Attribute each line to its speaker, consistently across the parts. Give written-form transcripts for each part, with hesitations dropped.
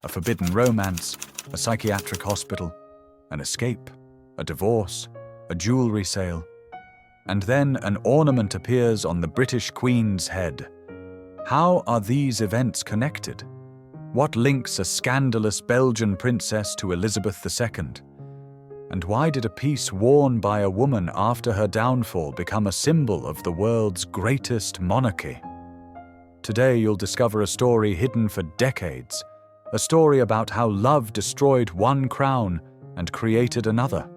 Speaker 1: a forbidden romance, a psychiatric hospital, an escape, a divorce, a jewelry sale. And then an ornament appears on the British Queen's head. How are these events connected? What links a scandalous Belgian princess to Elizabeth II? And why did a piece worn by a woman after her downfall become a symbol of the world's greatest monarchy? Today you'll discover a story hidden for decades, a story about how love destroyed one crown and created another.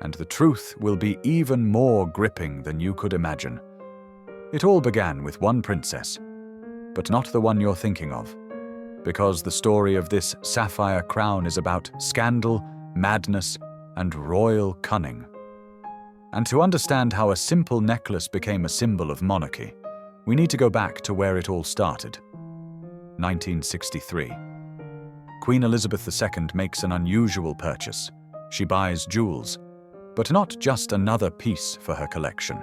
Speaker 1: And the truth will be even more gripping than you could imagine. It all began with one princess, but not the one you're thinking of, because the story of this sapphire crown is about scandal, madness, and royal cunning. And to understand how a simple necklace became a symbol of monarchy, we need to go back to where it all started. 1963. Queen Elizabeth II makes an unusual purchase. She buys jewels, but not just another piece for her collection.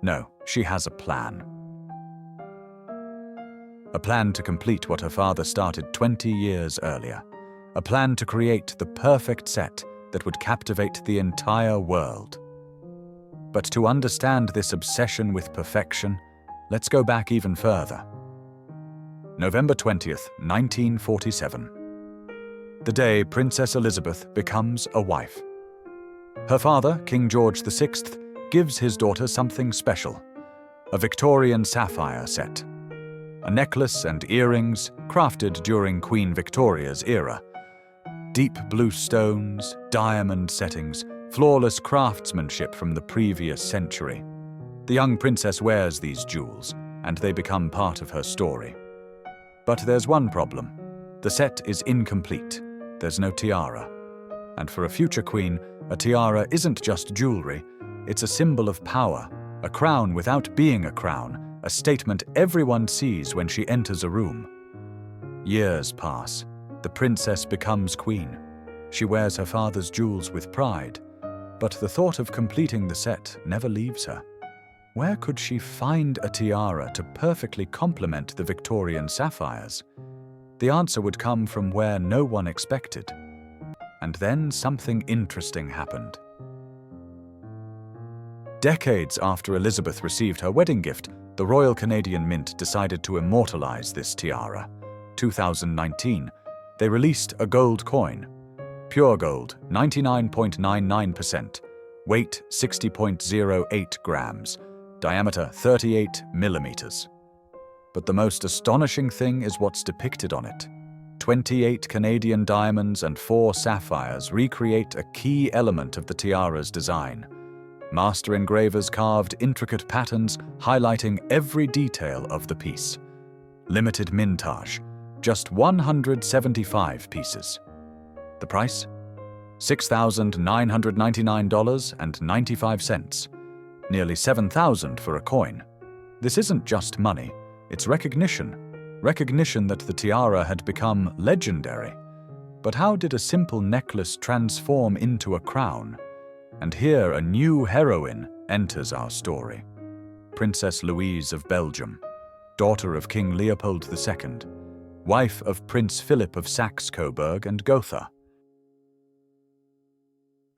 Speaker 1: No, she has a plan. A plan to complete what her father started 20 years earlier. A plan to create the perfect set that would captivate the entire world. But to understand this obsession with perfection, let's go back even further. November 20th, 1947. The day Princess Elizabeth becomes a wife. Her father, King George VI, gives his daughter something special, a Victorian sapphire set. A necklace and earrings crafted during Queen Victoria's era. Deep blue stones, diamond settings, flawless craftsmanship from the previous century. The young princess wears these jewels, and they become part of her story. But there's one problem. The set is incomplete. There's no tiara. And for a future queen, a tiara isn't just jewelry, it's a symbol of power, a crown without being a crown, a statement everyone sees when she enters a room. Years pass. The princess becomes queen. She wears her father's jewels with pride, but the thought of completing the set never leaves her. Where could she find a tiara to perfectly complement the Victorian sapphires? The answer would come from where no one expected. And then something interesting happened. Decades after Elizabeth received her wedding gift, the Royal Canadian Mint decided to immortalize this tiara. 2019, they released a gold coin. Pure gold, 99.99%, weight 60.08 grams, diameter 38 millimeters. But the most astonishing thing is what's depicted on it. 28 Canadian diamonds and 4 sapphires recreate a key element of the tiara's design. Master engravers carved intricate patterns highlighting every detail of the piece. Limited mintage, just 175 pieces. The price? $6,999.95. Nearly $7,000 for a coin. This isn't just money, it's recognition. Recognition that the tiara had become legendary. But how did a simple necklace transform into a crown? And here a new heroine enters our story. Princess Louise of Belgium, daughter of King Leopold II, wife of Prince Philip of Saxe-Coburg and Gotha.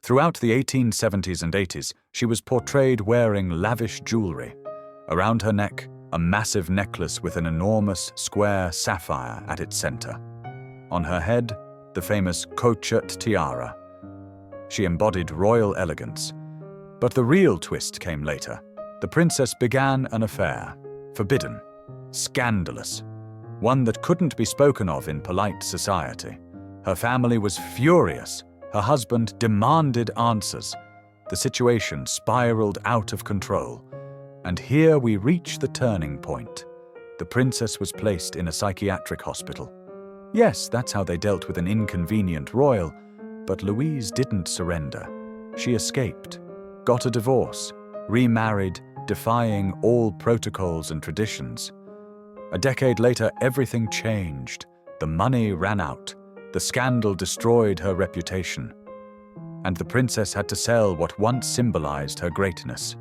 Speaker 1: Throughout the 1870s and 80s, she was portrayed wearing lavish jewelry. Around her neck, a massive necklace with an enormous square sapphire at its center. On her head, the famous Cochert tiara. She embodied royal elegance. But the real twist came later. The princess began an affair, forbidden, scandalous, one that couldn't be spoken of in polite society. Her family was furious. Her husband demanded answers. The situation spiraled out of control. And here we reach the turning point. The princess was placed in a psychiatric hospital. Yes, that's how they dealt with an inconvenient royal, but Louise didn't surrender. She escaped, got a divorce, remarried, defying all protocols and traditions. A decade later, everything changed. The money ran out. The scandal destroyed her reputation. And the princess had to sell what once symbolized her greatness.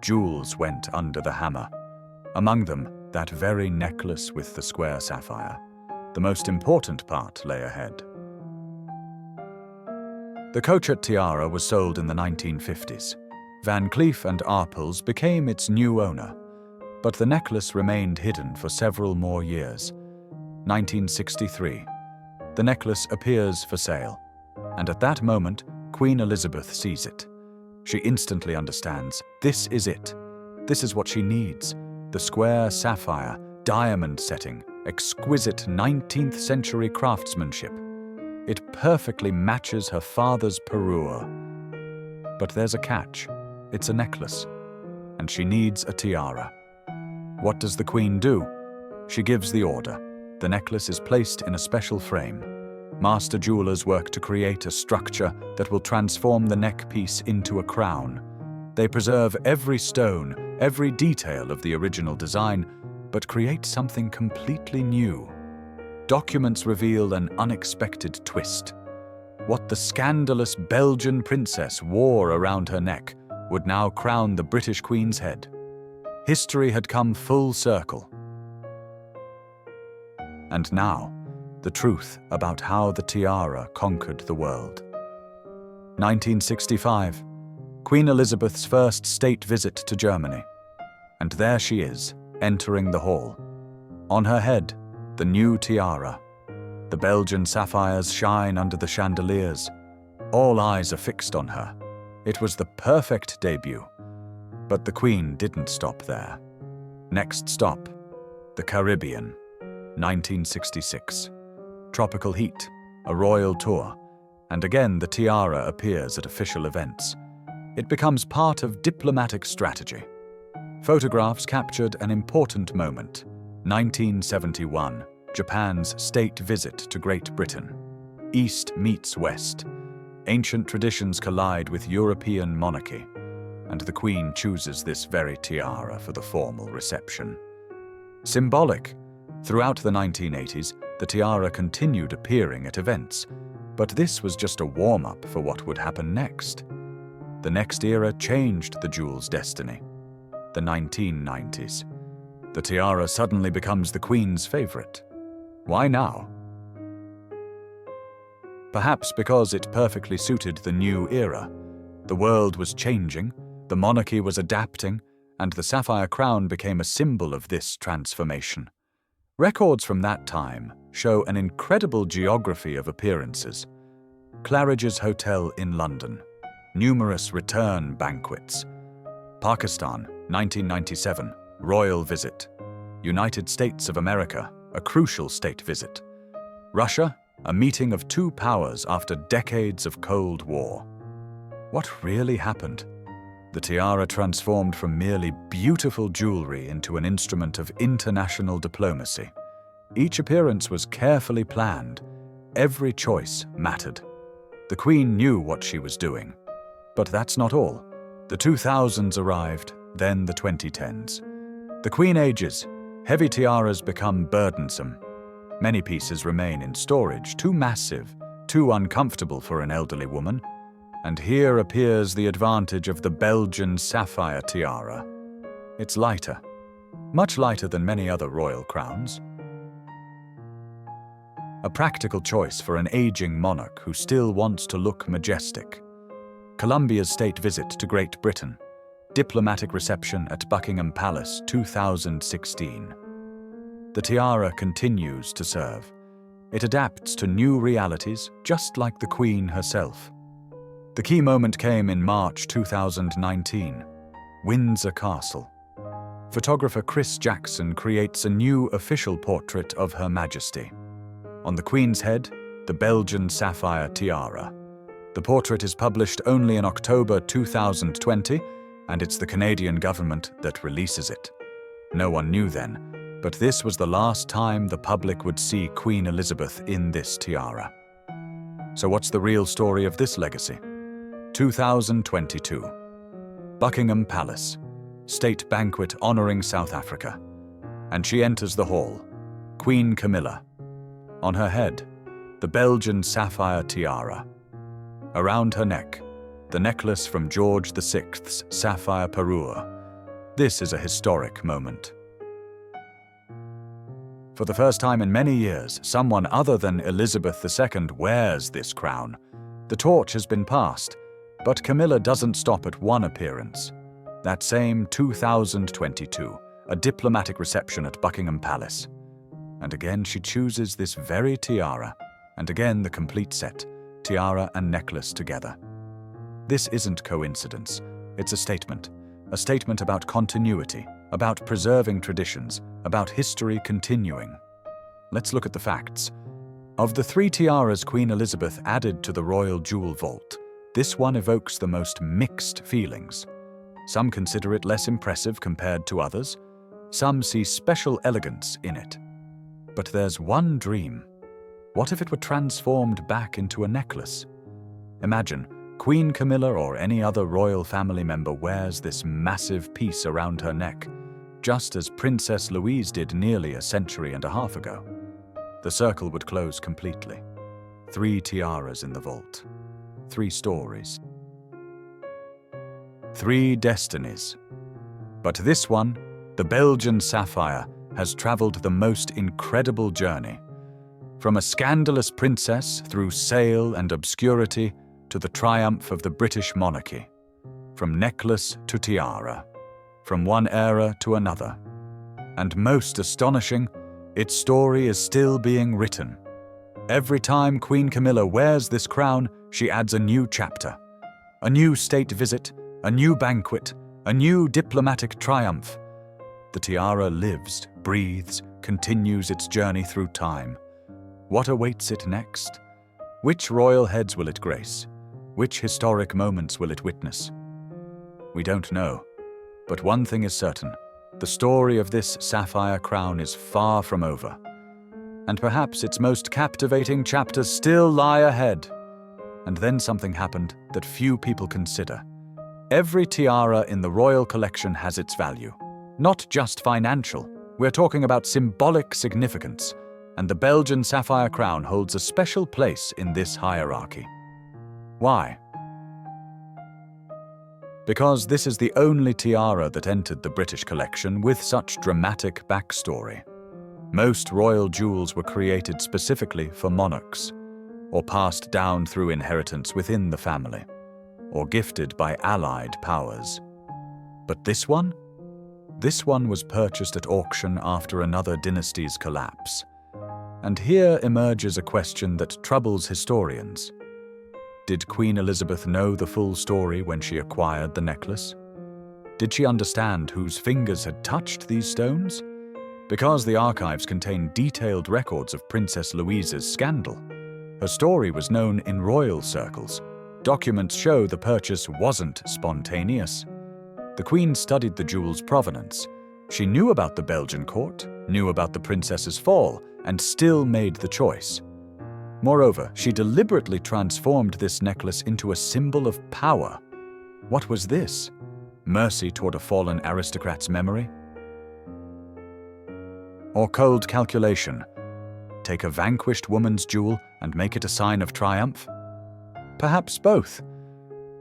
Speaker 1: Jewels went under the hammer. Among them, that very necklace with the square sapphire. The most important part lay ahead. The Cochet tiara was sold in the 1950s. Van Cleef and Arpels became its new owner, but the necklace remained hidden for several more years. 1963. The necklace appears for sale, and at that moment, Queen Elizabeth sees it. She instantly understands, this is it. This is what she needs. The square sapphire, diamond setting, exquisite 19th century craftsmanship. It perfectly matches her father's parure. But there's a catch. It's a necklace, and she needs a tiara. What does the Queen do? She gives the order. The necklace is placed in a special frame. Master jewelers work to create a structure that will transform the neck piece into a crown. They preserve every stone, every detail of the original design, but create something completely new. Documents reveal an unexpected twist. What the scandalous Belgian princess wore around her neck would now crown the British Queen's head. History had come full circle. And now, the truth about how the tiara conquered the world. 1965. Queen Elizabeth's first state visit to Germany. And there she is, entering the hall. On her head, the new tiara. The Belgian sapphires shine under the chandeliers. All eyes are fixed on her. It was the perfect debut. But the Queen didn't stop there. Next stop, the Caribbean, 1966. Tropical heat, a royal tour, and again the tiara appears at official events. It becomes part of diplomatic strategy. Photographs captured an important moment. 1971, Japan's state visit to Great Britain. East meets West. Ancient traditions collide with European monarchy, and the Queen chooses this very tiara for the formal reception. Symbolic. Throughout the 1980s, the tiara continued appearing at events, but this was just a warm-up for what would happen next. The next era changed the jewel's destiny. The 1990s. The tiara suddenly becomes the Queen's favorite. Why now? Perhaps because it perfectly suited the new era. The world was changing, the monarchy was adapting, and the sapphire crown became a symbol of this transformation. Records from that time show an incredible geography of appearances. Claridge's Hotel in London, numerous return banquets. Pakistan, 1997, royal visit. United States of America, a crucial state visit. Russia, a meeting of two powers after decades of Cold War. What really happened? The tiara transformed from merely beautiful jewelry into an instrument of international diplomacy. Each appearance was carefully planned. Every choice mattered. The Queen knew what she was doing. But that's not all. The 2000s arrived, then the 2010s. The Queen ages. Heavy tiaras become burdensome. Many pieces remain in storage, too massive, too uncomfortable for an elderly woman. And here appears the advantage of the Belgian sapphire tiara. It's lighter, much lighter than many other royal crowns. A practical choice for an aging monarch who still wants to look majestic. Columbia's state visit to Great Britain. Diplomatic reception at Buckingham Palace, 2016. The tiara continues to serve. It adapts to new realities, just like the Queen herself. The key moment came in March 2019, Windsor Castle. Photographer Chris Jackson creates a new official portrait of Her Majesty. On the Queen's head, the Belgian sapphire tiara. The portrait is published only in October 2020, and it's the Canadian government that releases it. No one knew then, but this was the last time the public would see Queen Elizabeth in this tiara. So what's the real story of this legacy? 2022. Buckingham Palace. State banquet honoring South Africa. And she enters the hall. Queen Camilla. On her head, the Belgian sapphire tiara. Around her neck, the necklace from George VI's sapphire parure. This is a historic moment. For the first time in many years, someone other than Elizabeth II wears this crown. The torch has been passed, but Camilla doesn't stop at one appearance. That same 2022, a diplomatic reception at Buckingham Palace. And again she chooses this very tiara, and again the complete set, tiara and necklace together. This isn't coincidence, it's a statement about continuity, about preserving traditions, about history continuing. Let's look at the facts. Of the 3 tiaras Queen Elizabeth added to the royal jewel vault, this one evokes the most mixed feelings. Some consider it less impressive compared to others. Some see special elegance in it. But there's one dream. What if it were transformed back into a necklace? Imagine Queen Camilla or any other royal family member wears this massive piece around her neck, just as Princess Louise did nearly a century and a half ago. The circle would close completely. 3 tiaras in the vault. 3 stories. 3 destinies. But this one, the Belgian sapphire, has traveled the most incredible journey. From a scandalous princess through sale and obscurity to the triumph of the British monarchy. From necklace to tiara. From one era to another. And most astonishing, its story is still being written. Every time Queen Camilla wears this crown, she adds a new chapter. A new state visit, a new banquet, a new diplomatic triumph. The tiara lives, breathes, continues its journey through time. What awaits it next? Which royal heads will it grace? Which historic moments will it witness? We don't know. But one thing is certain. The story of this sapphire crown is far from over. And perhaps its most captivating chapters still lie ahead. And then something happened that few people consider. Every tiara in the royal collection has its value. Not just financial. We're talking about symbolic significance. And the Belgian sapphire crown holds a special place in this hierarchy. Why? Because this is the only tiara that entered the British collection with such dramatic backstory. Most royal jewels were created specifically for monarchs, or passed down through inheritance within the family, or gifted by allied powers. But this one? This one was purchased at auction after another dynasty's collapse. And here emerges a question that troubles historians. Did Queen Elizabeth know the full story when she acquired the necklace? Did she understand whose fingers had touched these stones? Because the archives contain detailed records of Princess Louise's scandal. Her story was known in royal circles. Documents show the purchase wasn't spontaneous. The Queen studied the jewel's provenance. She knew about the Belgian court, knew about the princess's fall, and still made the choice. Moreover, she deliberately transformed this necklace into a symbol of power. What was this? Mercy toward a fallen aristocrat's memory? Or cold calculation? Take a vanquished woman's jewel and make it a sign of triumph? Perhaps both.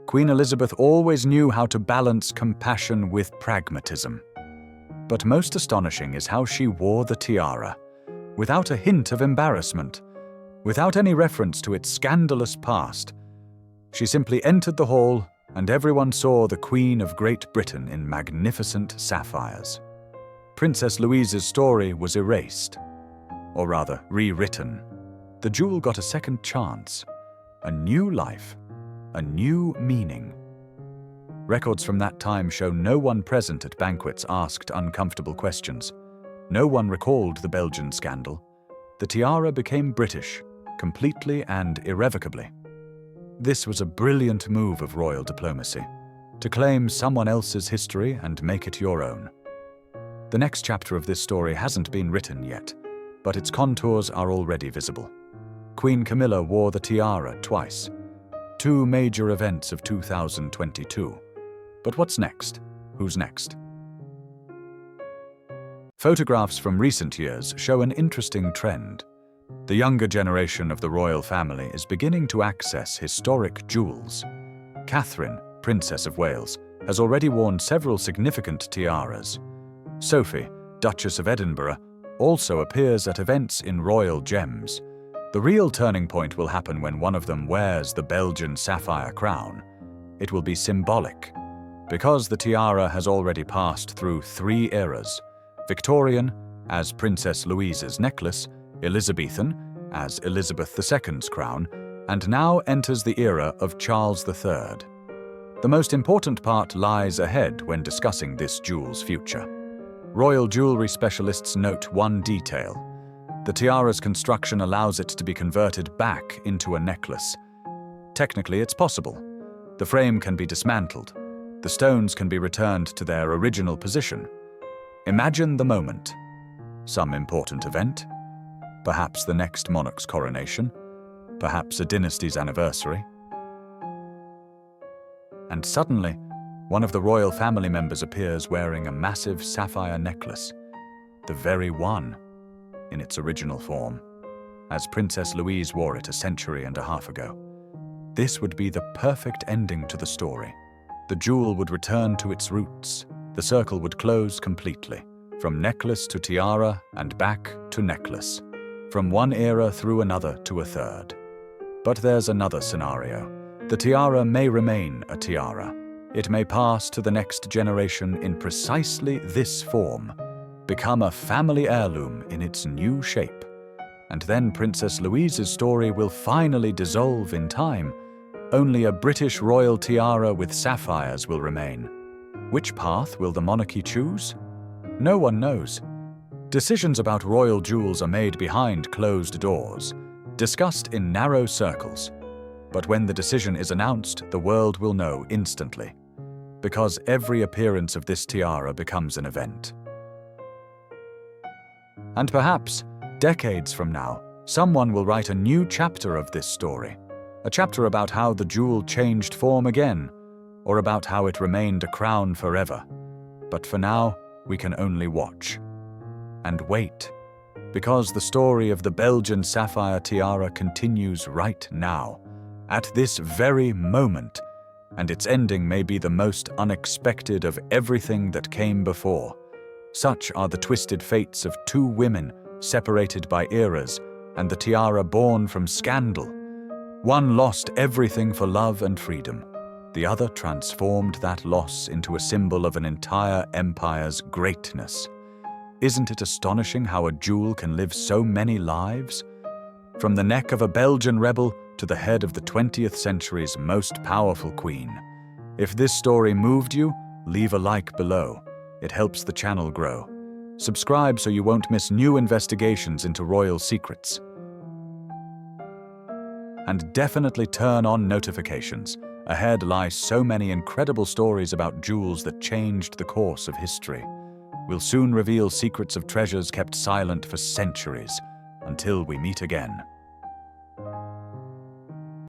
Speaker 1: Queen Elizabeth always knew how to balance compassion with pragmatism. But most astonishing is how she wore the tiara, without a hint of embarrassment. Without any reference to its scandalous past. She simply entered the hall, and everyone saw the Queen of Great Britain in magnificent sapphires. Princess Louise's story was erased, or rather, rewritten. The jewel got a second chance, a new life, a new meaning. Records from that time show no one present at banquets asked uncomfortable questions. No one recalled the Belgian scandal. The tiara became British, completely and irrevocably. This was a brilliant move of royal diplomacy, to claim someone else's history and make it your own. The next chapter of this story hasn't been written yet, but its contours are already visible. Queen Camilla wore the tiara twice, 2 major events of 2022. But what's next? Who's next? Photographs from recent years show an interesting trend. The younger generation of the royal family is beginning to access historic jewels. Catherine, Princess of Wales, has already worn several significant tiaras. Sophie, Duchess of Edinburgh, also appears at events in royal gems. The real turning point will happen when one of them wears the Belgian sapphire crown. It will be symbolic, because the tiara has already passed through 3 eras: Victorian, as Princess Louise's necklace; Elizabethan, as Elizabeth II's crown, and now enters the era of Charles III. The most important part lies ahead when discussing this jewel's future. Royal jewelry specialists note one detail. The tiara's construction allows it to be converted back into a necklace. Technically, it's possible. The frame can be dismantled. The stones can be returned to their original position. Imagine the moment. Some important event. Perhaps the next monarch's coronation. Perhaps a dynasty's anniversary. And suddenly, one of the royal family members appears wearing a massive sapphire necklace. The very one, in its original form, as Princess Louise wore it a century and a half ago. This would be the perfect ending to the story. The jewel would return to its roots. The circle would close completely, from necklace to tiara and back to necklace, from one era through another to a third. But there's another scenario. The tiara may remain a tiara. It may pass to the next generation in precisely this form, become a family heirloom in its new shape. And then Princess Louise's story will finally dissolve in time. Only a British royal tiara with sapphires will remain. Which path will the monarchy choose? No one knows. Decisions about royal jewels are made behind closed doors, discussed in narrow circles. But when the decision is announced, the world will know instantly, because every appearance of this tiara becomes an event. And perhaps, decades from now, someone will write a new chapter of this story, a chapter about how the jewel changed form again, or about how it remained a crown forever. But for now, we can only watch and wait, because the story of the Belgian sapphire tiara continues right now, at this very moment, and its ending may be the most unexpected of everything that came before. Such are the twisted fates of 2 women separated by eras, and the tiara born from scandal. One lost everything for love and freedom. The other transformed that loss into a symbol of an entire empire's greatness. Isn't it astonishing how a jewel can live so many lives? From the neck of a Belgian rebel to the head of the 20th century's most powerful queen. If this story moved you, leave a like below. It helps the channel grow. Subscribe so you won't miss new investigations into royal secrets. And definitely turn on notifications. Ahead lie so many incredible stories about jewels that changed the course of history. We'll soon reveal secrets of treasures kept silent for centuries. Until we meet again.